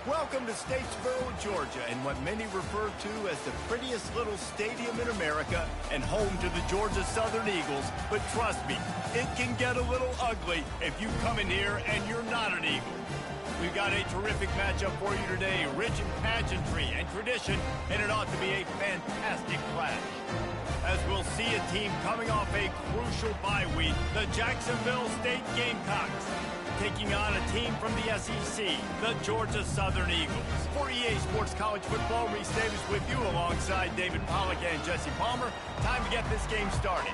Welcome to Statesboro, Georgia, and what many refer to as the prettiest little stadium in America and home to the Georgia Southern Eagles. But trust me, it can get a little ugly if you come in here and you're not an Eagle. We've got a terrific matchup for you today, rich in pageantry and tradition, and it ought to be a fantastic clash. As we'll see a team coming off a crucial bye week, the Jacksonville State Gamecocks, taking on a team from the SEC, the Georgia Southern Eagles. For EA Sports College Football, Reese Davis with you alongside David Pollack and Jesse Palmer. Time to get this game started.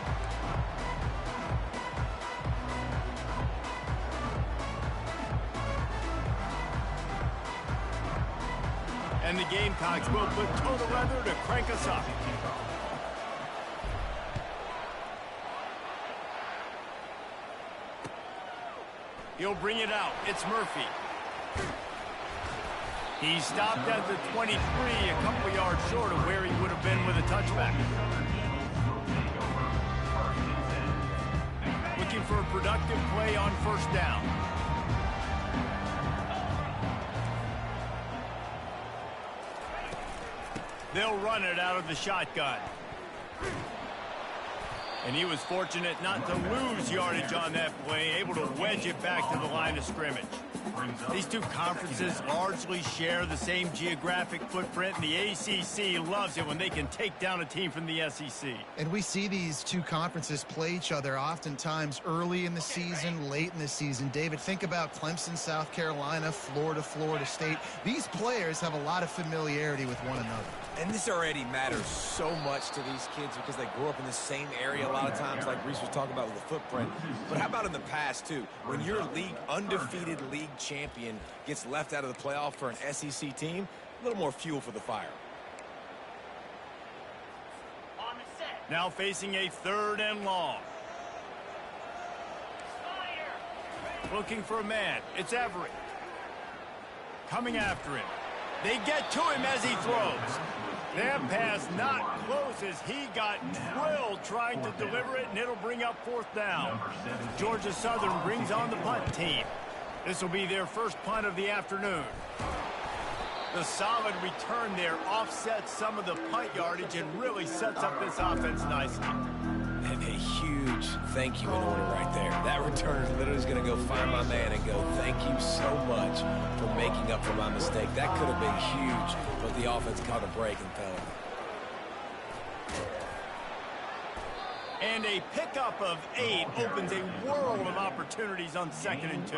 And the Gamecocks will put total weather to crank us up. He'll bring it out. It's Murphy. He stopped at the 23, a couple yards short of where he would have been with a touchback. Looking for a productive play on first down. They'll run it out of the shotgun. And he was fortunate not to lose yardage on that play, able to wedge it back to the line of scrimmage. These two conferences largely share the same geographic footprint, and the ACC loves it when they can take down a team from the SEC. And we see these two conferences play each other oftentimes early in the season, late in the season. David, think about Clemson, South Carolina, Florida, Florida State. These players have a lot of familiarity with one another. And this already matters so much to these kids because they grew up in the same area a lot of times, like Reese was talking about with the footprint. But how about in the past, too? When your undefeated league champion gets left out of the playoff for an SEC team, a little more fuel for the fire. Now facing a 3rd and long. Looking for a man. It's Everett. Coming after him. They get to him as he throws. That pass not close as he got drilled trying to deliver it, and it'll bring up 4th down. Georgia Southern brings on the punt team. This will be their first punt of the afternoon. The solid return there offsets some of the punt yardage and really sets up this offense nicely. And a huge thank you in order right there. That return literally is going to go find my man and go, thank you so much for making up for my mistake. That could have been huge, but the offense caught a break and fell. And a pickup of 8 opens a world of opportunities on 2nd and 2.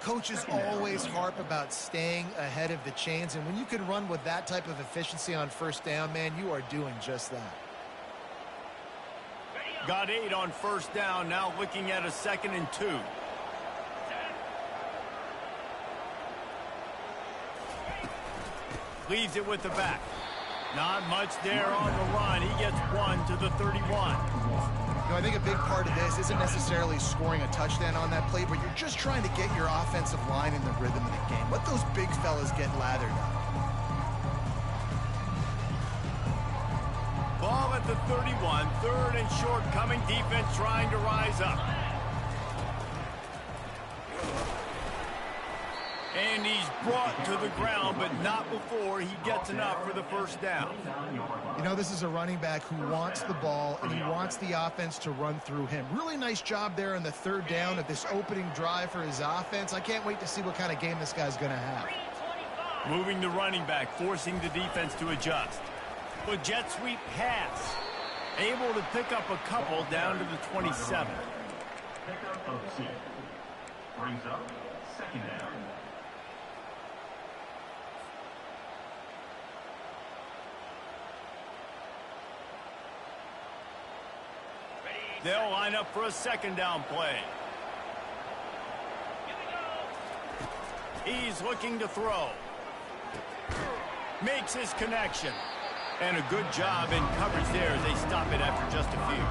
Coaches always harp about staying ahead of the chains, and when you can run with that type of efficiency on first down, man, you are doing just that. Got 8 on first down, now looking at a 2nd and 2. Leaves it with the back. Not much there on the run. He gets 1 to the 31. You know, I think a big part of this isn't necessarily scoring a touchdown on that play, but you're just trying to get your offensive line in the rhythm of the game. Let those big fellas get lathered up. Ball at the 31, 3rd and short, coming defense trying to rise up. And he's brought to the ground, but not before he gets enough for the first down. You know, this is a running back who wants the ball, and he wants the offense to run through him. Really nice job there on the 3rd down of this opening drive for his offense. I can't wait to see what kind of game this guy's going to have. Moving the running back, forcing the defense to adjust. A jet sweep pass. Able to pick up a couple down to the 27. Pickup of 6. Brings up 2nd down. They'll line up for a 2nd down play. He's looking to throw. Makes his connection. And a good job in coverage there as they stop it after just a few.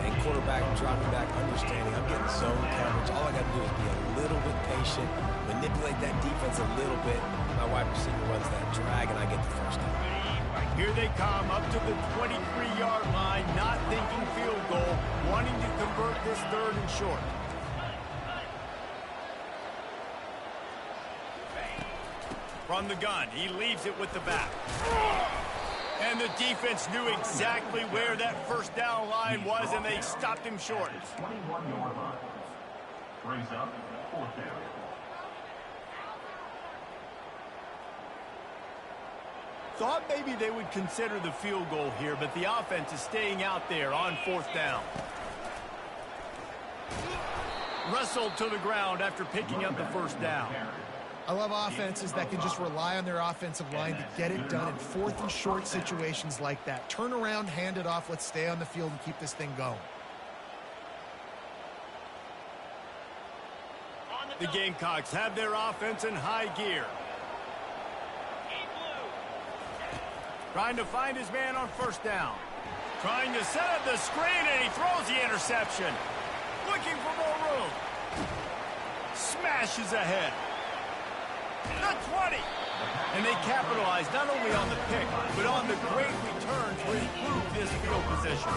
And quarterback dropping back, understanding I'm getting zone coverage. All I got to do is be a little bit patient, manipulate that defense a little bit. My wide receiver runs that drag, and I get the first down. Here they come up to the 23-yard line, not thinking field goal, wanting to convert this 3rd and short. From the gun, he leaves it with the back. And the defense knew exactly where that first down line was, and they stopped him short. 21-yard line. Brings up 4th down. Thought maybe they would consider the field goal here, but the offense is staying out there on 4th down. Wrestled to the ground after picking up the first down. I love offenses that can just rely on their offensive line to get it done in 4th and short situations like that. Turn around, hand it off, let's stay on the field and keep this thing going. The Gamecocks have their offense in high gear. Trying to find his man on 1st down. Trying to set up the screen, and he throws the interception. Looking for more room. Smashes ahead. The 20. And they capitalize not only on the pick, but on the great returns where he improved this field position.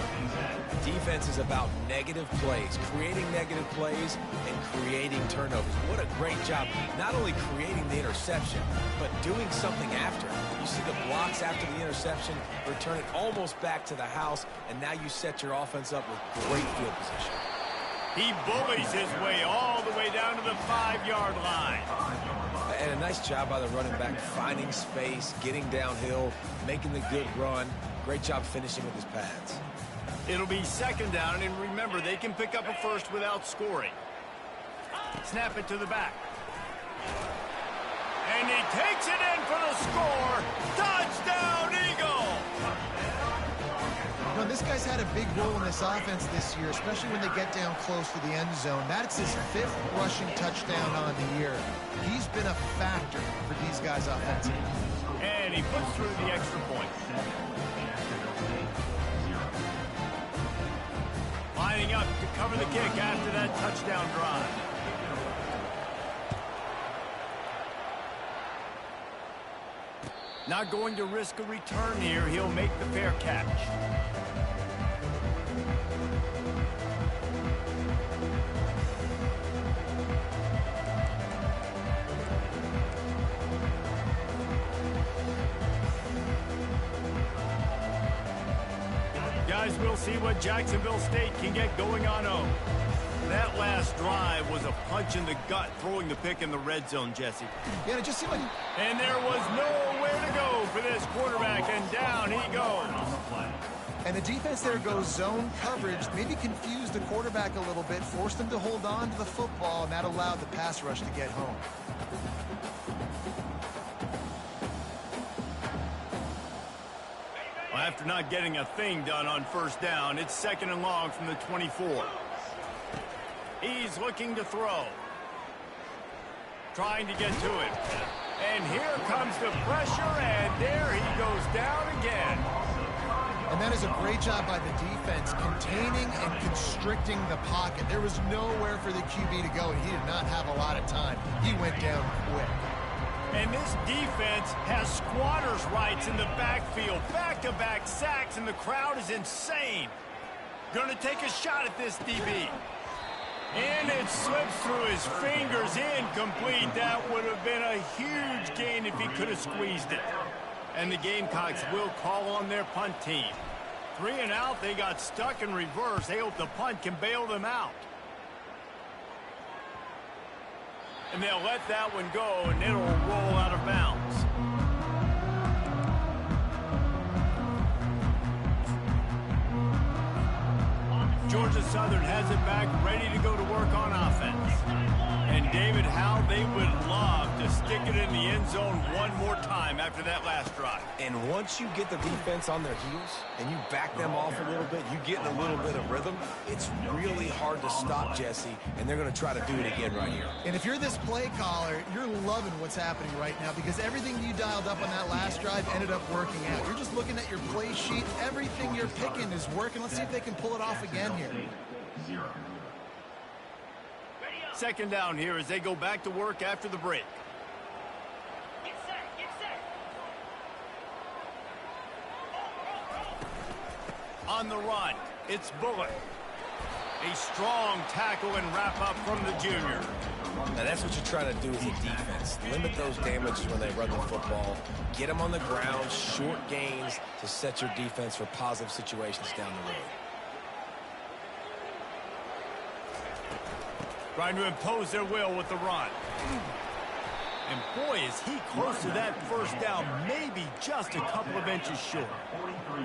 Defense is about negative plays, creating negative plays and creating turnovers. What a great job, not only creating the interception, but doing something after. You see the blocks after the interception, return it almost back to the house, and now you set your offense up with great field position. He bullies his way all the way down to the 5-yard line. And a nice job by the running back, finding space, getting downhill, making the good run. Great job finishing with his pads. It'll be 2nd down, and remember, they can pick up a first without scoring. Snap it to the back. And he takes it in for the score. Touchdown, Eagle! You know, this guy's had a big role in this offense this year, especially when they get down close to the end zone. That's his 5th rushing touchdown on the year. He's been a factor for these guys offensively. And he puts through the extra point. Lining up to cover the kick after that touchdown drive. Not going to risk a return here. He'll make the fair catch. Guys, we'll see what Jacksonville State can get going on Obz. That last drive was a punch in the gut, throwing the pick in the red zone, Jesse. Yeah, it just seemed like... And there was nowhere to go for this quarterback, and down he goes. And the defense there goes zone coverage, maybe confused the quarterback a little bit, forced him to hold on to the football, and that allowed the pass rush to get home. Well, after not getting a thing done on 1st down, it's 2nd and long from the 24. He's looking to throw. Trying to get to it. And here comes the pressure, and there he goes down again. And that is a great job by the defense, containing and constricting the pocket. There was nowhere for the QB to go, and he did not have a lot of time. He went down quick. And this defense has squatters' rights in the backfield. Back-to-back sacks, and the crowd is insane. Going to take a shot at this DB. And it slips through his fingers, incomplete. That would have been a huge gain if he could have squeezed it. And the Gamecocks will call on their punt team. 3 and out, they got stuck in reverse. They hope the punt can bail them out. And they'll let that one go, and it'll roll out of bounds. Georgia Southern has it back, ready to go to work on offense. And David, how they would love to stick it in the end zone one more time after that last drive. And once you get the defense on their heels and you back them off a little bit, you get in a little bit of rhythm, it's really hard to stop, Jesse, and they're going to try to do it again right here. And if you're this play caller, you're loving what's happening right now because everything you dialed up on that last drive ended up working out. You're just looking at your play sheet. Everything you're picking is working. Let's see if they can pull it off again here. 2nd down here as they go back to work after the break. Get set, get set. On the run, it's Bullock. A strong tackle and wrap up from the junior. Now, that's what you're trying to do as a defense. Limit those damages when they run the football. Get them on the ground, short gains to set your defense for positive situations down the road. Trying to impose their will with the run. And boy, is he close to that first down, maybe just a couple of inches short.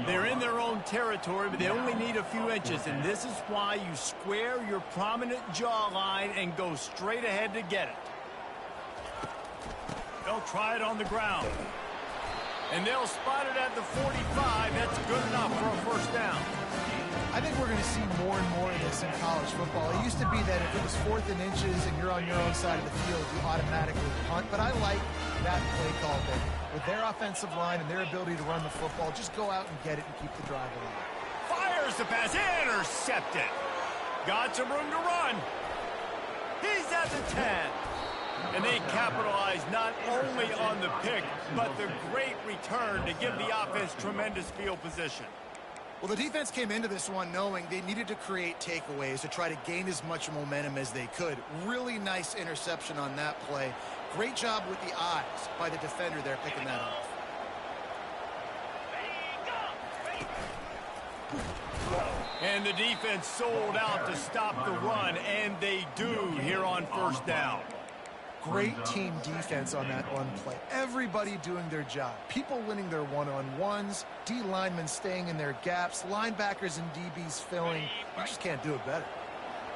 They're in their own territory, but they only need a few inches, and this is why you square your prominent jawline and go straight ahead to get it. They'll try it on the ground. And they'll spot it at the 45. That's good enough for a first down. I think we're going to see more and more of this in college football. It used to be that if it was 4th and inches and you're on your own side of the field, you automatically punt. But I like that play call there. With their offensive line and their ability to run the football, just go out and get it and keep the drive alive. Fires the pass, intercepted. Got some room to run. He's at the 10. And they capitalize not only on the pick, but the great return to give the offense tremendous field position. Well, the defense came into this one knowing they needed to create takeaways to try to gain as much momentum as they could. Really nice interception on that play. Great job with the eyes by the defender there picking that off. And the defense sold out to stop the run, and they do here on first down. Great team defense on that run play. Everybody doing their job. People winning their one-on-ones, D linemen staying in their gaps, linebackers and DBs filling. You just can't do it better.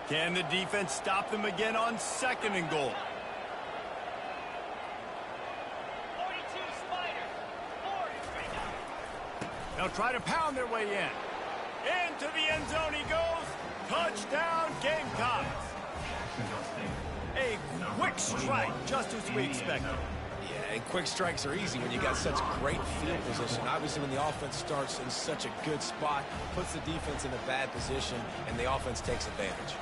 Can the defense stop them again on 2nd and goal? 42 Spider. 40 straight down. They'll try to pound their way in. Into the end zone he goes. Touchdown, Gamecocks. A quick strike, just as we expected. Yeah, and quick strikes are easy when you got such great field position. Obviously, when the offense starts in such a good spot, puts the defense in a bad position, and the offense takes advantage.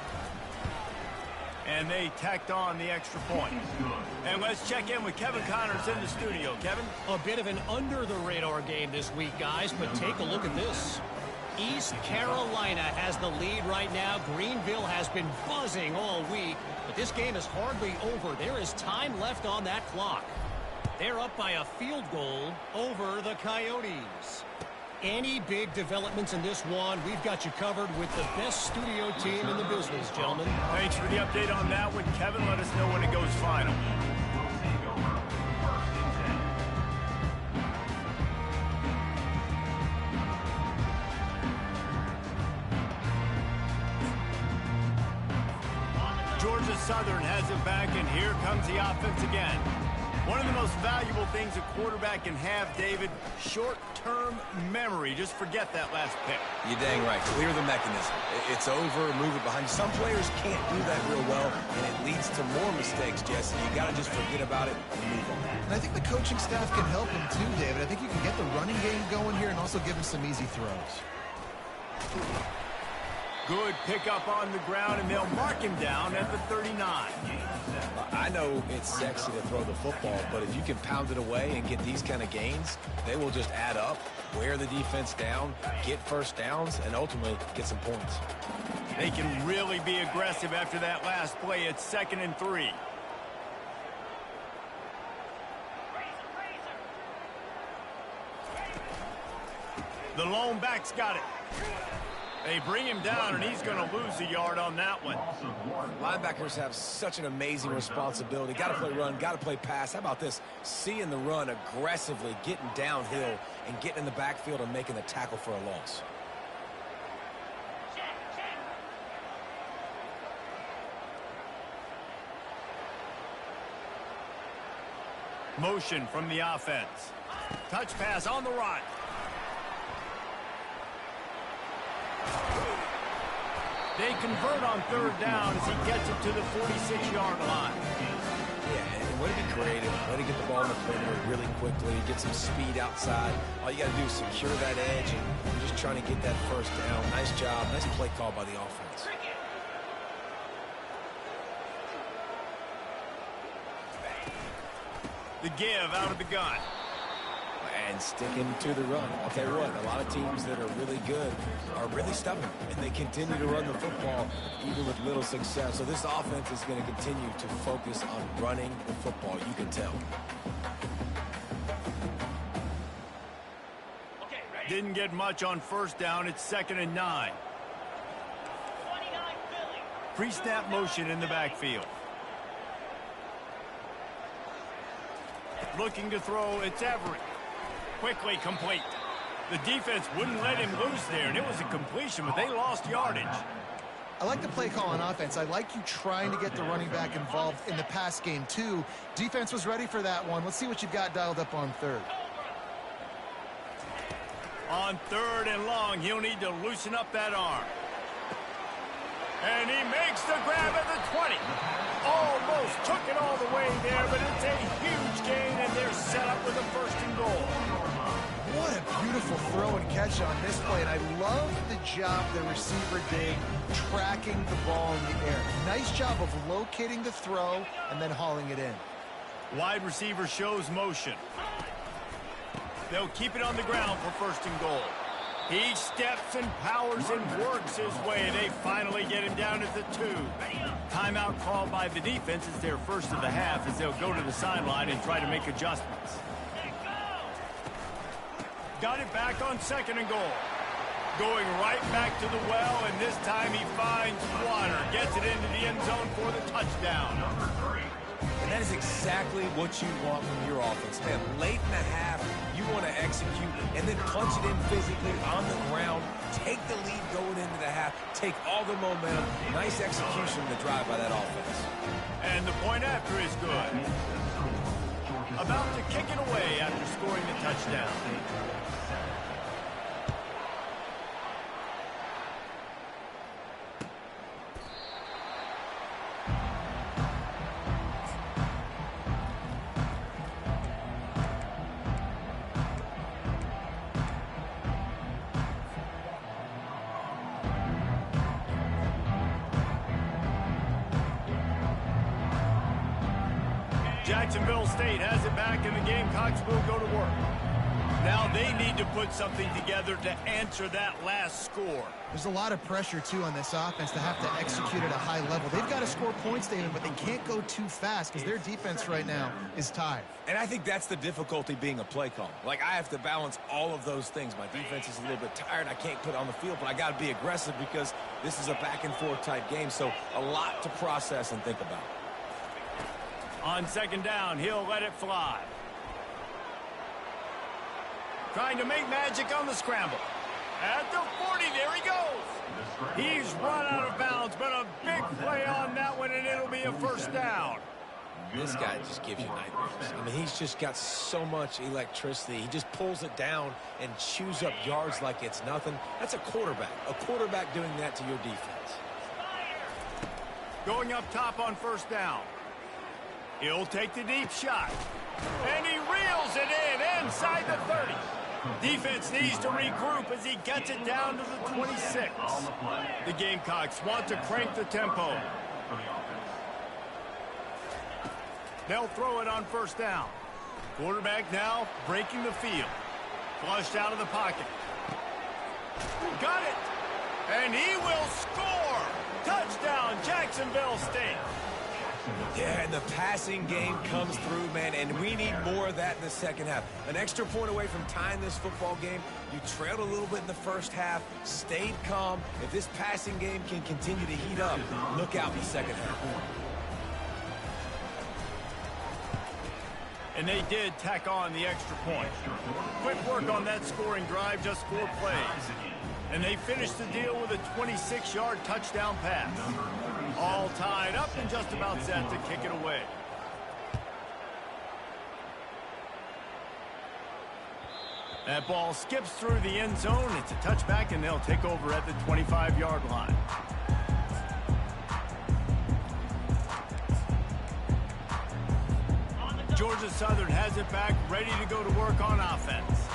And they tacked on the extra point. And let's check in with Kevin Connors in the studio. Kevin? A bit of an under-the-radar game this week, guys, but take a look at this. East Carolina has the lead right now. Greenville has been buzzing all week, but this game is hardly over. There is time left on that clock. They're up by a field goal over the Coyotes. Any big developments in this one, we've got you covered with the best studio team in the business, gentlemen. Thanks for the update on that one, Kevin. Let us know when it goes final. Georgia Southern has it back, and here comes the offense again. One of the most valuable things a quarterback can have, David, short-term memory. Just forget that last pick. You're dang right. Clear the mechanism. It's over, move it behind you. Some players can't do that real well, and it leads to more mistakes, Jesse. You got to just forget about it and move on. And I think the coaching staff can help him too, David. I think you can get the running game going here and also give him some easy throws. Good pickup on the ground, and they'll mark him down at the 39. I know it's sexy to throw the football, but if you can pound it away and get these kind of gains, they will just add up, wear the defense down, get first downs, and ultimately get some points. They can really be aggressive after that last play. It's 2nd and 3. The lone back's got it. They bring him down, and he's going to lose a yard on that one. Linebackers have such an amazing responsibility. Got to play run, got to play pass. How about this? Seeing the run aggressively, getting downhill, and getting in the backfield and making the tackle for a loss. Motion from the offense. Touch pass on the run. They convert on 3rd down as he gets it to the 46-yard line. Yeah, and way to be creative, way to get the ball in the perimeter really quickly, get some speed outside. All you got to do is secure that edge, and you're just trying to get that first down. Nice job, nice play call by the offense. The give out of the gun. And sticking to the run. I'll tell you what, a lot of teams that are really good are really stubborn, and they continue to run the football even with little success. So this offense is going to continue to focus on running the football, you can tell. Okay, ready? Didn't get much on first down. It's 2nd and 9. 29 Philly. Pre-snap motion in the backfield. Looking to throw, it's Everett. Quickly complete. The defense wouldn't let him loose there, and it was a completion, but they lost yardage. I like the play call on offense. I like you trying to get the running back involved in the pass game, too. Defense was ready for that one. Let's see what you've got dialed up on third. On 3rd and long, he'll need to loosen up that arm. And he makes the grab at the 20. Almost took it all the way there, but it's a huge gain, and they're set up with a 1st and goal. What a beautiful throw and catch on this play, and I love the job the receiver did tracking the ball in the air. Nice job of locating the throw and then hauling it in. Wide receiver shows motion. They'll keep it on the ground for 1st and goal. He steps and powers and works his way. They finally get him down at the 2. Timeout called by the defense. It's their first of the half as they'll go to the sideline and try to make adjustments. Got it back on 2nd and goal. Going right back to the well, and this time he finds water. Gets it into the end zone for the touchdown. And that is exactly what you want from your offense, man. Late in the half, you want to execute and then punch it in physically on the ground. Take the lead going into the half. Take all the momentum. Nice execution of the drive by that offense. And the point after is good. About to kick it away after scoring the touchdown. Jacksonville State has it back, and the Gamecocks will go to work. Now they need to put something together to answer that last score. There's a lot of pressure, too, on this offense to have to execute at a high level. They've got to score points, David, but they can't go too fast because their defense right now is tied. And I think that's the difficulty being a play call. Like, I have to balance all of those things. My defense is a little bit tired. I can't put it on the field, but I got to be aggressive because this is a back-and-forth type game, so a lot to process and think about. On 2nd down, he'll let it fly. Trying to make magic on the scramble. At the 40, there he goes. He's run out of bounds, but a big play on that one, and it'll be a 1st down. This guy just gives you nightmares. I mean, he's just got so much electricity. He just pulls it down and chews up yards like it's nothing. That's a quarterback. A quarterback doing that to your defense. Going up top on 1st down. He'll take the deep shot. And he reels it in inside the 30. Defense needs to regroup as he gets it down to the 26. The Gamecocks want to crank the tempo. They'll throw it on 1st down. Quarterback now breaking the field. Flushed out of the pocket. Got it. And he will score. Touchdown, Jacksonville State. Yeah, and the passing game comes through, man, and we need more of that in the 2nd half. An extra point away from tying this football game. You trailed a little bit in the 1st half, stayed calm. If this passing game can continue to heat up, look out in the 2nd half. And they did tack on the extra point. Quick work on that scoring drive, just 4 plays. And they finished the deal with a 26-yard touchdown pass. All tied up and just about set to kick it away. That ball skips through the end zone. It's a touchback, and they'll take over at the 25-yard line. Georgia Southern has it back, ready to go to work on offense.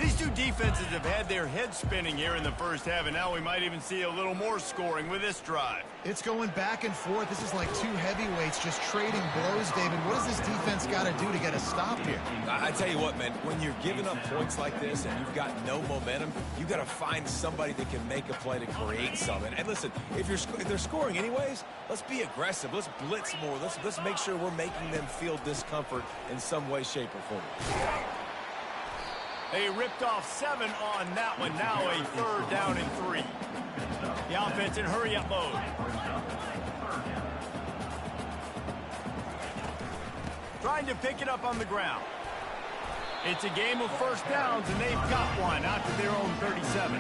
These two defenses have had their heads spinning here in the first half, and now we might even see a little more scoring with this drive. It's going back and forth. This is like two heavyweights just trading blows, David. What does this defense got to do to get a stop here? I tell you what, man, when you're giving up points like this and you've got no momentum, you got to find somebody that can make a play to create something. And listen, if they're scoring anyways, let's be aggressive. Let's blitz more. Let's make sure we're making them feel discomfort in some way, shape, or form. They ripped off 7 on that one. Now a 3rd down and 3. The offense in hurry-up mode. Trying to pick it up on the ground. It's a game of first downs, and they've got one out to their own 37.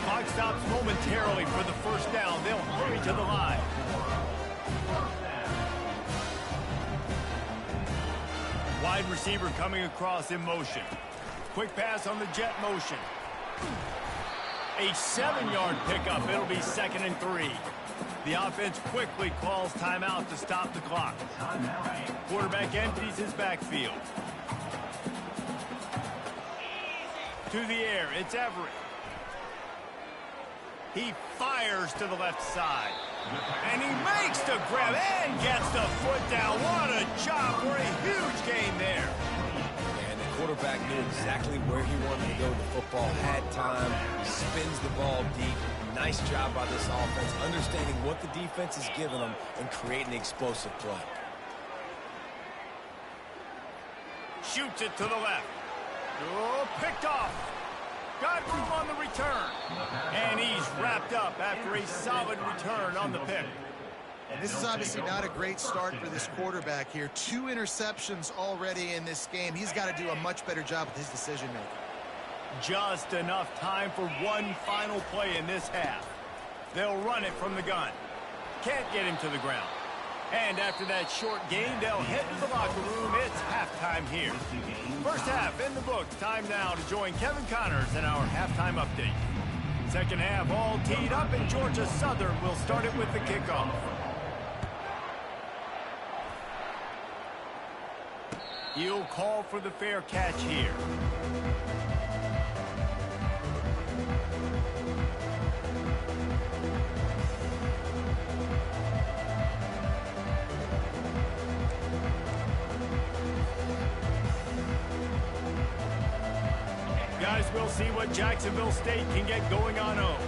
Clock stops momentarily for the first down. They'll hurry to the line. Wide receiver coming across in motion. Quick pass on the jet motion. A 7-yard pickup. It'll be 2nd and 3. The offense quickly calls timeout to stop the clock. Quarterback empties his backfield. To the air, it's Everett. He fires to the left side. And he makes the grab and gets the foot down. What a job for a huge gain there. Quarterback knew exactly where he wanted to go with the football, had time, spins the ball deep. Nice job by this offense, understanding what the defense is giving them and creating an explosive play. Shoots it to the left. Oh, picked off. Got room on the return. And he's wrapped up after a solid return on the pick. And this is obviously not a great start for this quarterback here. 2 interceptions already in this game. He's got to do a much better job with his decision-making. Just enough time for one final play in this half. They'll run it from the gun. Can't get him to the ground. And after that short gain, they'll head to the locker room. It's halftime here. First half in the books. Time now to join Kevin Connors in our halftime update. Second half all teed up, and Georgia Southern will start it with the kickoff. He'll call for the fair catch here. Guys, we'll see what Jacksonville State can get going on home.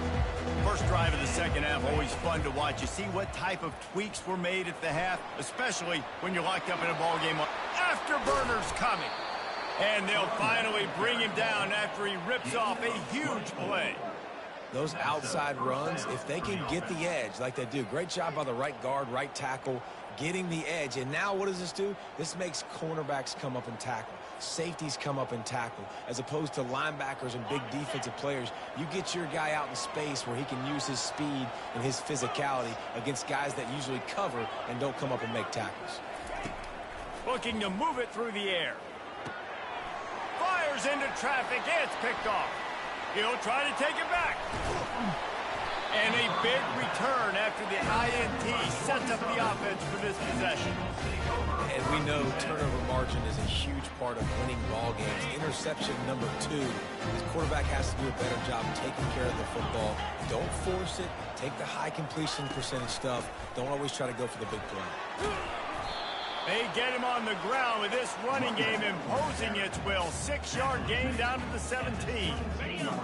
First drive of the second half, always fun to watch. You see what type of tweaks were made at the half, especially when you're locked up in a ball game. Afterburners coming. And they'll finally bring him down after he rips off a huge play. Those outside runs, if they can get the edge like they do, great job by the right guard, right tackle, getting the edge. And now what does this do? This makes cornerbacks come up and tackle. Safeties come up and tackle. As opposed to linebackers and big defensive players, you get your guy out in space where he can use his speed and his physicality against guys that usually cover and don't come up and make tackles. Looking to move it through the air. Fires into traffic. It's picked off. He'll try to take it back. And a big return after the INT sets up the offense for this possession. And we know turnover margin is a huge part of winning ball games. Interception number 2. This quarterback has to do a better job taking care of the football. Don't force it. Take the high completion percentage stuff. Don't always try to go for the big play. They get him on the ground with this running game imposing its will. 6-yard gain down to the 17.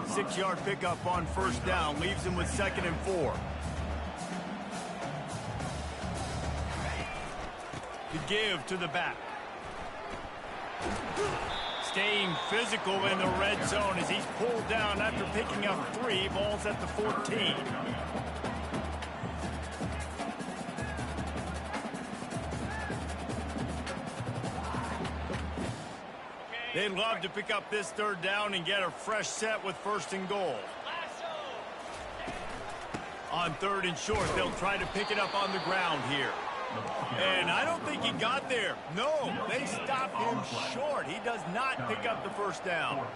6-yard pickup on first down leaves him with 2nd and 4. To give to the back. Staying physical in the red zone as he's pulled down after picking up 3. Ball's at the 14. They'd love to pick up this 3rd down and get a fresh set with 1st and goal. On 3rd and short, they'll try to pick it up on the ground here. And I don't think he got there. No, they stopped him short. He does not pick up the 1st down.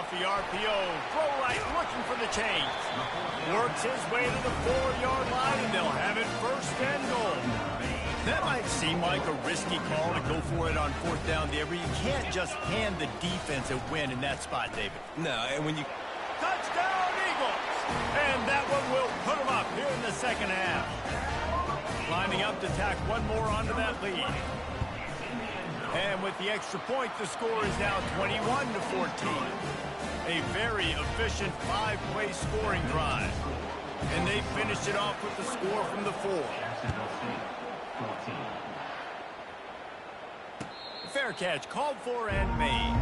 Off the RPO, throw right, looking for the change. Works his way to the 4-yard line, and they'll have it first and goal. That might seem like a risky call to go for it on fourth down there, but you can't just hand the defense a win in that spot, David. No, and when you... Touchdown, Eagles! And that one will put them up here in the second half. Lining up to tack one more onto that lead. And with the extra point, the score is now 21-14. A very efficient 5-play scoring drive. And they finished it off with the score from the 4. Fair catch, called for and made.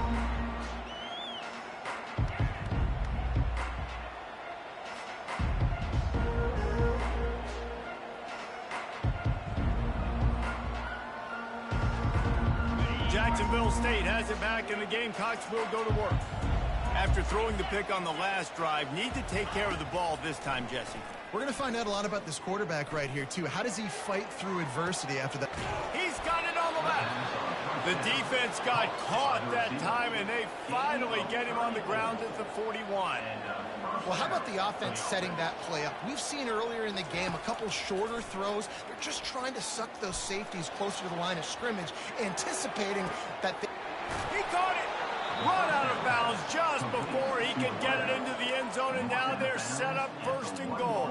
Jacksonville State has it back, and the Gamecocks will go to work. After throwing the pick on the last drive, need to take care of the ball this time, Jesse. We're going to find out a lot about this quarterback right here, too. How does he fight through adversity after that? He's got it on the left. The defense got caught that time, and they finally get him on the ground at the 41. Well, how about the offense setting that play up? We've seen earlier in the game a couple shorter throws. They're just trying to suck those safeties closer to the line of scrimmage, anticipating that He caught it. Run out of bounds just before he could get it into the end zone, and now they're set up first and goal.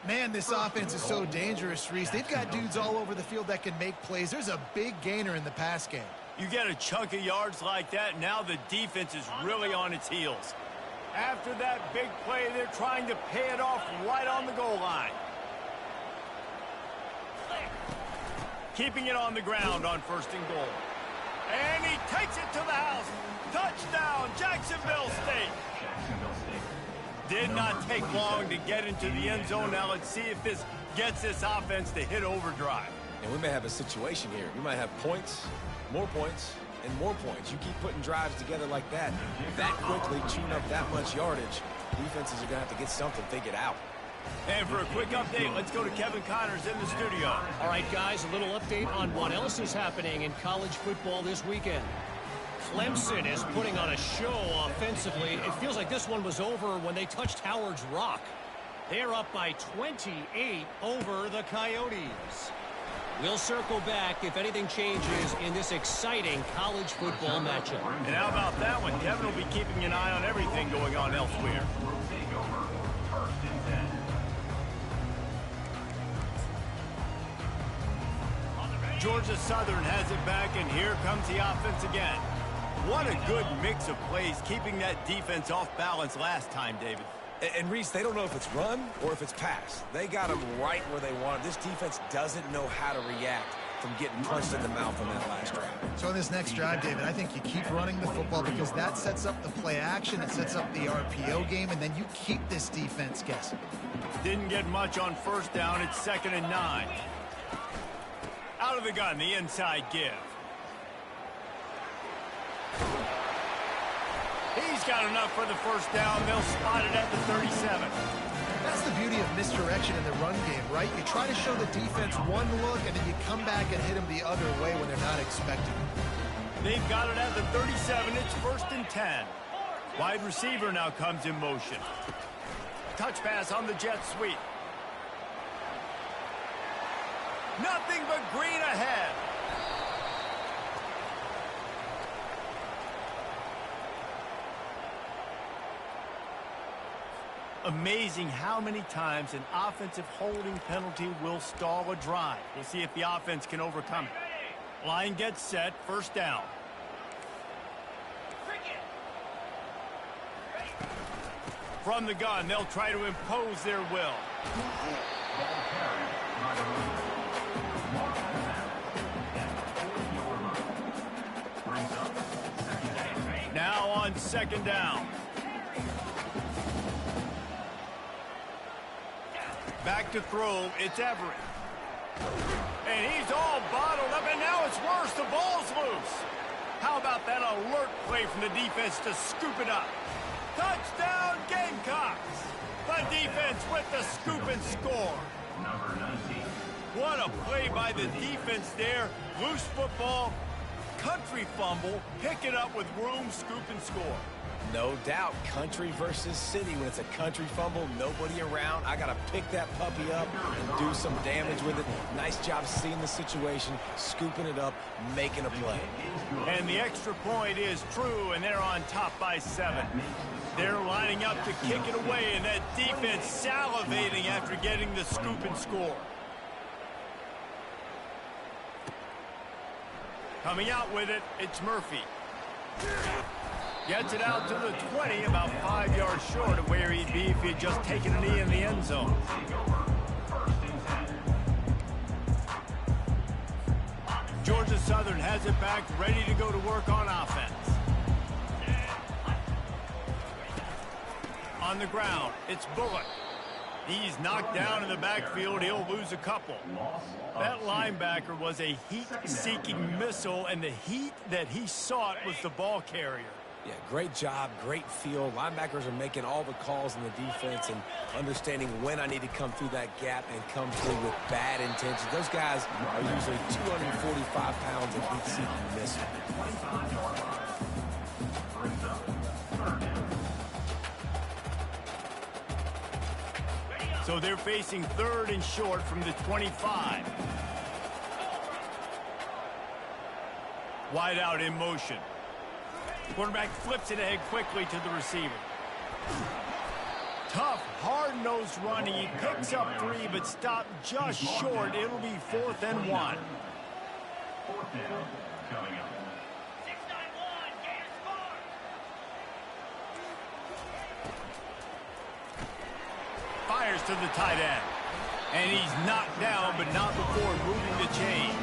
Man, this offense is so dangerous, Reese. They've got dudes all over the field that can make plays. There's a big gainer in the pass game. You get a chunk of yards like that, now the defense is really on its heels. After that big play, they're trying to pay it off right on the goal line. Keeping it on the ground on first and goal. And he takes it to the house. Touchdown, Jacksonville State. Did not take long to get into the end zone. Now let's see if this gets this offense to hit overdrive. And we may have a situation here. We might have points, and more points. You keep putting drives together like that quickly, chewing up that much yardage, defenses are going to have to get something figured out. And for a quick update, let's go to Kevin Connors in the studio. All right, guys, a little update on what else is happening in college football this weekend. Clemson is putting on a show offensively. It feels like this one was over when they touched Howard's Rock. They're up by 28 over the Coyotes. We'll circle back if anything changes in this exciting college football matchup. And how about that one? Kevin will be keeping an eye on everything going on elsewhere. Georgia Southern has it back, and here comes the offense again. What a good mix of plays, keeping that defense off balance last time, David. And Reese, they don't know if it's run or if it's pass. They got them right where they want them. This defense doesn't know how to react from getting punched in the mouth on that last drive. So in this next drive, David, I think you keep running the football because that sets up the play action, it sets up the RPO game, and then you keep this defense guessing. Didn't get much on first down. It's 2nd and 9. Out of the gun, the inside give. He's got enough for the first down. They'll spot it at the 37. That's the beauty of misdirection in the run game, right? You try to show the defense one look, and then you come back and hit them the other way when they're not expecting it. They've got it at the 37. It's 1st and 10. Wide receiver now comes in motion. Touch pass on the jet sweep. Nothing but green ahead. Amazing how many times an offensive holding penalty will stall a drive. We'll see if the offense can overcome it. Line gets set, first down. From the gun, they'll try to impose their will. Now on 2nd down. Back to throw, it's Everett. And he's all bottled up, and now it's worse. The ball's loose. How about that alert play from the defense to scoop it up? Touchdown, Gamecocks! The defense with the scoop and score. What a play by the defense there. Loose football, country fumble, pick it up with room, scoop and score. No doubt, country versus city. When it's a country fumble, nobody around, I got to pick that puppy up and do some damage with it. Nice job seeing the situation, scooping it up, making a play. And the extra point is true, and they're on top by 7. They're lining up to kick it away, and that defense salivating after getting the scoop and score. Coming out with it, it's Murphy. Gets it out to the 20, about 5 yards short of where he'd be if he had just taken a knee in the end zone. Georgia Southern has it back, ready to go to work on offense. On the ground, it's Bullock. He's knocked down in the backfield. He'll lose a couple. That linebacker was a heat-seeking missile, and the heat that he sought was the ball carrier. Yeah, great job, great feel. Linebackers are making all the calls in the defense and understanding when I need to come through that gap and come through with bad intentions. Those guys are usually 245 pounds of heat-seeking missile. So they're facing 3rd and short from the 25. Wide out in motion. Quarterback flips it ahead quickly to the receiver. Tough, hard-nosed running. He picks up 3, but stopped just short. It'll be 4th and 1. 4th down coming up. 691, Gators score. Fires to the tight end. And he's knocked down, but not before moving the chain.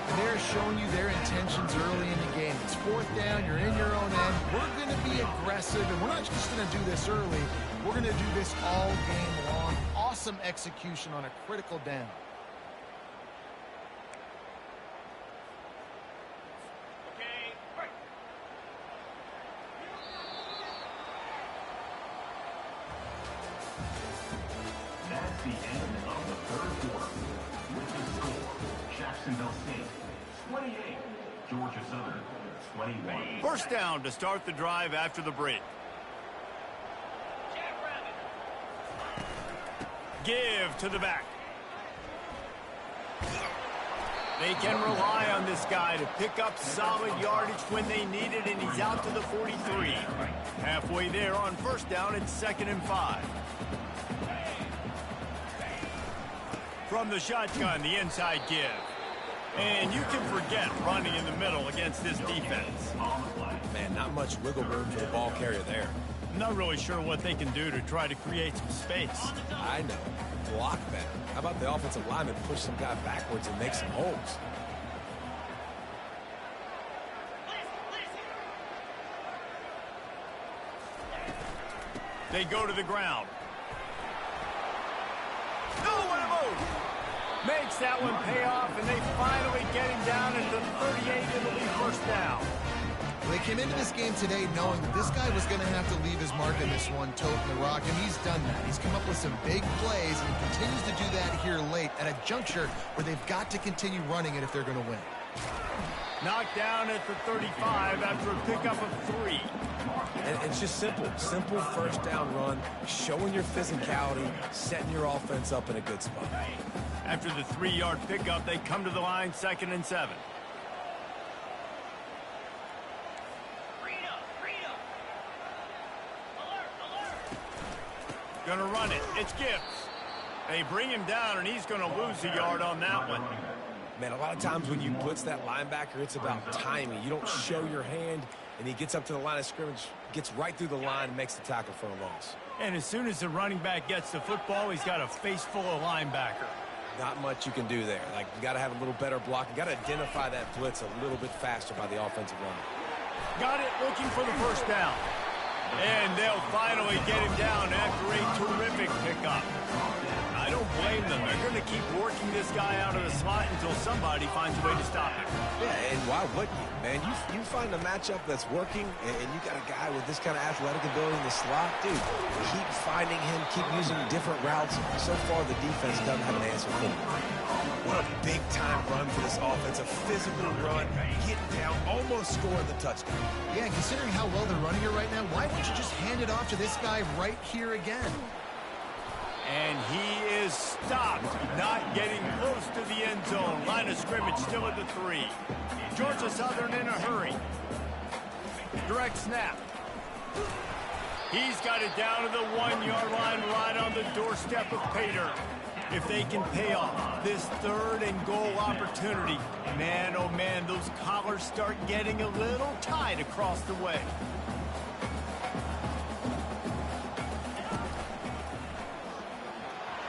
And they're showing you their intentions early in the game. It's 4th down, you're in your own end. We're going to be aggressive, and we're not just going to do this early. We're going to do this all game long. Awesome execution on a critical down. Okay, break. That's the end of the 3rd quarter. With the score, Jacksonville State 28, Georgia Southern 21. First down to start the drive after the break. Give to the back. They can rely on this guy to pick up solid yardage when they need it, and he's out to the 43. Halfway there on first down, it's 2nd and 5. From the shotgun, the inside give. And you can forget running in the middle against this defense. Man, not much wiggle room for the ball carrier there. I'm not really sure what they can do to try to create some space. I know. Block better. How about the offensive lineman push some guy backwards and make some holes? They go to the ground. Nowhere to move. Makes that one pay off, and they finally get him down at the 38. It'll be first down. They came into this game today knowing that this guy was going to have to leave his mark in this one, toting the rock, and he's done that. He's come up with some big plays, and he continues to do that here late at a juncture where they've got to continue running it if they're going to win. Knocked down at the 35 after a pickup of 3. And it's just simple first down run, showing your physicality, setting your offense up in a good spot. After the 3-yard pickup, they come to the line, 2nd and 7. Gonna run it. It's Gibbs. They bring him down, and he's gonna lose a yard on that one. Man, a lot of times when you blitz that linebacker, it's about timing. You don't show your hand, and he gets up to the line of scrimmage, gets right through the line, and makes the tackle for a loss. And as soon as the running back gets the football, he's got a face full of linebacker. Not much you can do there. Like, you got to have a little better block. You got to identify that blitz a little bit faster by the offensive line. Got it, looking for the first down. And they'll finally get him down after a terrific pickup. I don't blame them. They're going to keep working this guy out of the slot until somebody finds a way to stop him. Yeah, and why wouldn't you, man? You find a matchup that's working, and you got a guy with this kind of athletic ability in the slot, dude, keep finding him, keep using different routes. So far, the defense doesn't have an answer for him. What a big-time run for this offense. A physical run, getting down, almost scoring the touchdown. Yeah, considering how well they're running it right now, why wouldn't you just hand it off to this guy right here again? And he is stopped, not getting close to the end zone. Line of scrimmage still at the 3. Georgia Southern in a hurry. Direct snap. He's got it down to the 1-yard line, right on the doorstep of Pater. If they can pay off this 3rd and goal opportunity, man, oh man, those collars start getting a little tight across the way.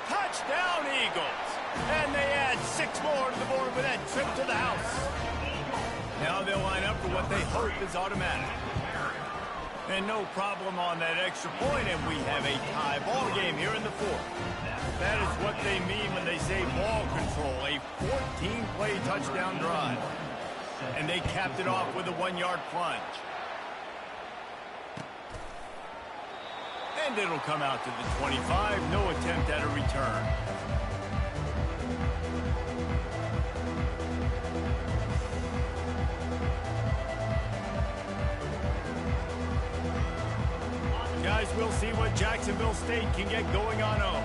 Touchdown, Eagles! And they add 6 more to the board with that trip to the house. Now they'll line up for what they hope is automatic. And no problem on that extra point, and we have a tie ball game here in the 4th. That is what they mean when they say ball control, a 14-play touchdown drive. And they capped it off with a 1-yard plunge. And it'll come out to the 25, no attempt at a return. Guys, we'll see what Jacksonville State can get going on home.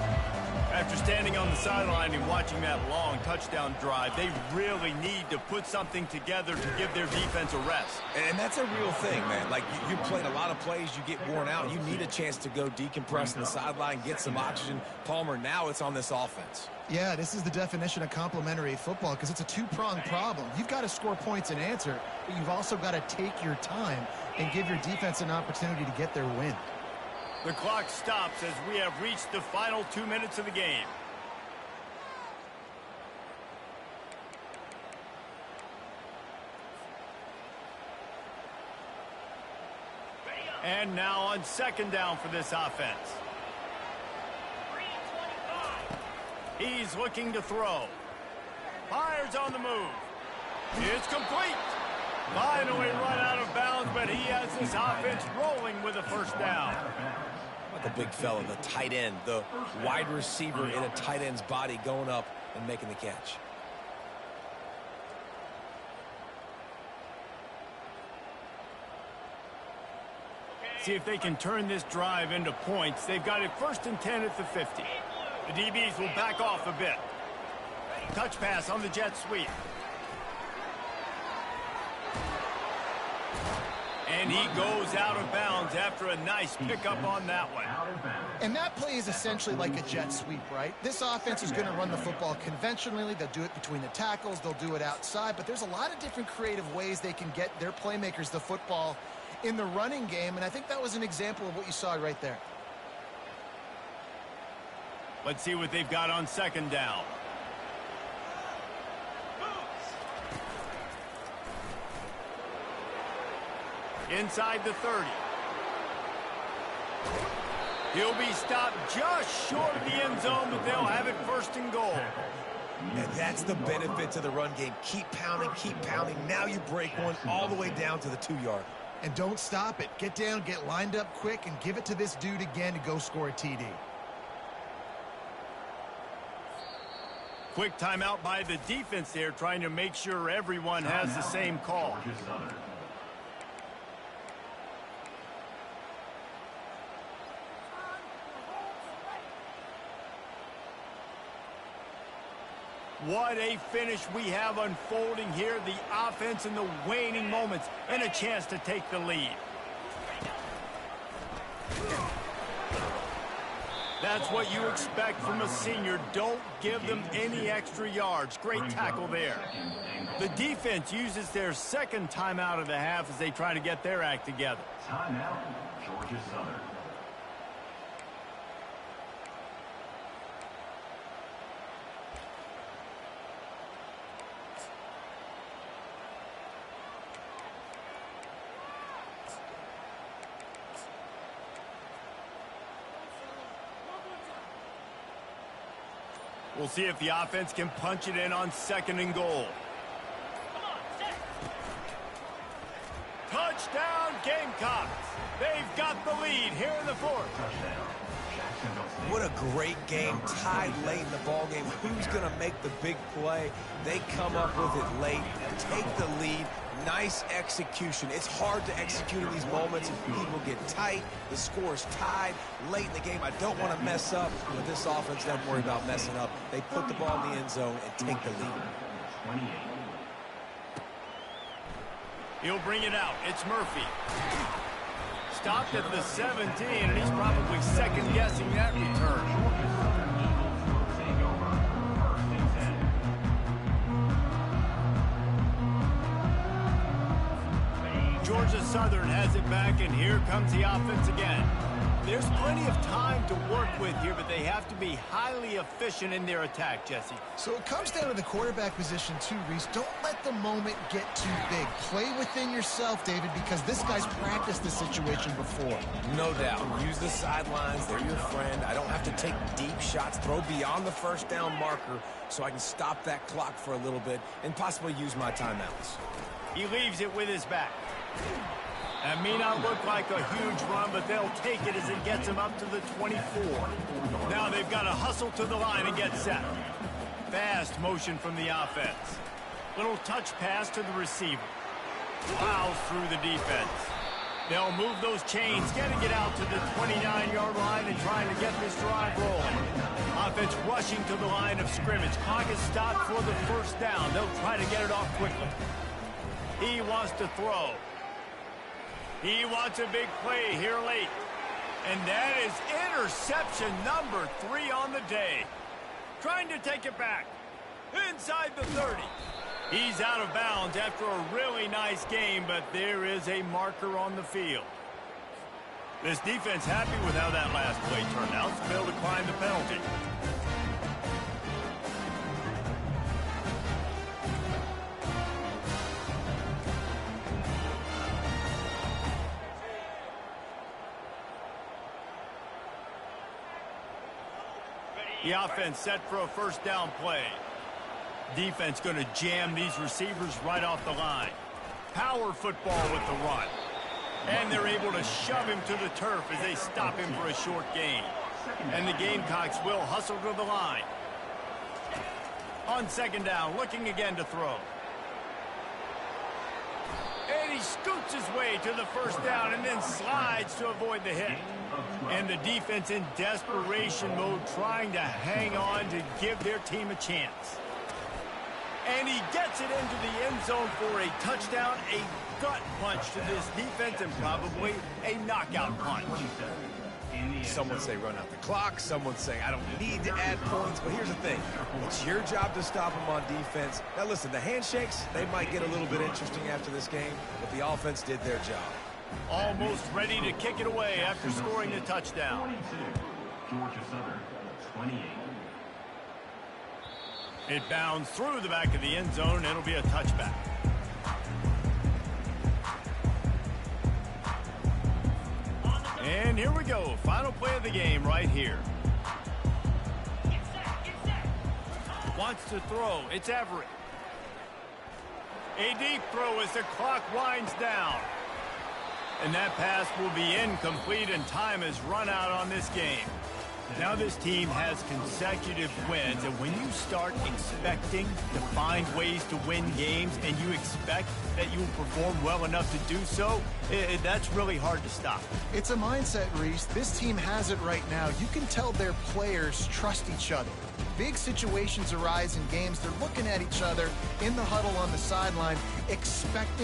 After standing on the sideline and watching that long touchdown drive, they really need to put something together to give their defense a rest. And that's a real thing, man. Like, you played a lot of plays, you get worn out. You need a chance to go decompress on the sideline, get some oxygen. Palmer, now it's on this offense. Yeah, this is the definition of complementary football because it's a two-pronged problem. You've got to score points and answer, but you've also got to take your time and give your defense an opportunity to get their win. The clock stops as we have reached the final 2 minutes of the game. And now on 2nd down for this offense. He's looking to throw. Fires on the move. It's complete. Finally run out of bounds, but he has this offense rolling with a 1st down. Like a big fella, the tight end, the wide receiver in a tight end's body going up and making the catch. See if they can turn this drive into points. They've got it 1st and 10 at the 50. The DBs will back off a bit. Touch pass on the jet sweep. And he goes out of bounds after a nice pickup on that one. And that play is essentially like a jet sweep, right? This offense is going to run the football conventionally. They'll do it between the tackles. They'll do it outside. But there's a lot of different creative ways they can get their playmakers the football in the running game. And I think that was an example of what you saw right there. Let's see what they've got on 2nd down. Inside the 30. He'll be stopped just short of the end zone, but they'll have it 1st and goal. And that's the benefit to the run game. Keep pounding, keep pounding. Now you break one all the way down to the 2-yard. And don't stop it. Get down, get lined up quick, and give it to this dude again to go score a TD. Quick timeout by the defense there, trying to make sure everyone has the same call. What a finish we have unfolding here. The offense in the waning moments and a chance to take the lead. That's what you expect from a senior. Don't give them any extra yards. Great tackle there. The defense uses their 2nd timeout of the half as they try to get their act together. Timeout, Georgia Southern. We'll see if the offense can punch it in on 2nd and goal. Touchdown, Gamecocks. They've got the lead here in the 4th. Jacksonville State. What a great game, tied late in the ball game. Who's going to make the big play? They come up with it late, take the lead. Nice execution. It's hard to execute in these moments. People get tight. The score's tied late in the game. I don't want to mess up, but this offense doesn't worry about messing up. They put the ball in the end zone and take the lead. 28. He'll bring it out. It's Murphy. Stopped at the 17, and he's probably second-guessing that return. Take over. First and 10. Georgia Southern has it back, and here comes the offense again. There's plenty of time to work with here, but they have to be highly efficient in their attack, Jesse. So it comes down to the quarterback position too, Reese. Don't let the moment get too big. Play within yourself, David, because this guy's practiced the situation before. No doubt. Use the sidelines. They're your friend. I don't have to take deep shots. Throw beyond the first down marker so I can stop that clock for a little bit and possibly use my timeouts. He leaves it with his back. That may not look like a huge run, but they'll take it as it gets them up to the 24. Now they've got to hustle to the line and get set. Fast motion from the offense. Little touch pass to the receiver. Plows through the defense. They'll move those chains, getting it out to the 29-yard line and trying to get this drive rolling. Offense rushing to the line of scrimmage. Clock is stopped for the first down. They'll try to get it off quickly. He wants to throw. He wants a big play here late. And that is interception number 3 on the day. Trying to take it back. Inside the 30. He's out of bounds after a really nice game, but there is a marker on the field. This defense happy with how that last play turned out. Failed to climb the penalty. The offense set for a first down play. Defense going to jam these receivers right off the line. Power football with the run. And they're able to shove him to the turf as they stop him for a short gain. And the Gamecocks will hustle to the line. On second down, looking again to throw. And he scoots his way to the first down and then slides to avoid the hit. And the defense in desperation mode trying to hang on to give their team a chance. And he gets it into the end zone for a touchdown, a gut punch to this defense, and probably a knockout punch. Some would say run out the clock. Some would say I don't need to add points. But here's the thing. It's your job to stop them on defense. Now, listen, the handshakes, they might get a little bit interesting after this game, but the offense did their job. Almost ready to kick it away after scoring the touchdown. 22. Georgia Southern, 28. It bounds through the back of the end zone, and it'll be a touchback. And here we go. Final play of the game right here. Wants to throw. It's Everett. A deep throw as the clock winds down. And that pass will be incomplete, and time has run out on this game. Now this team has consecutive wins, and when you start expecting to find ways to win games and you expect that you will perform well enough to do so, that's really hard to stop. It's a mindset, Reese. This team has it right now. You can tell their players trust each other. Big situations arise in games. They're looking at each other in the huddle on the sideline, expecting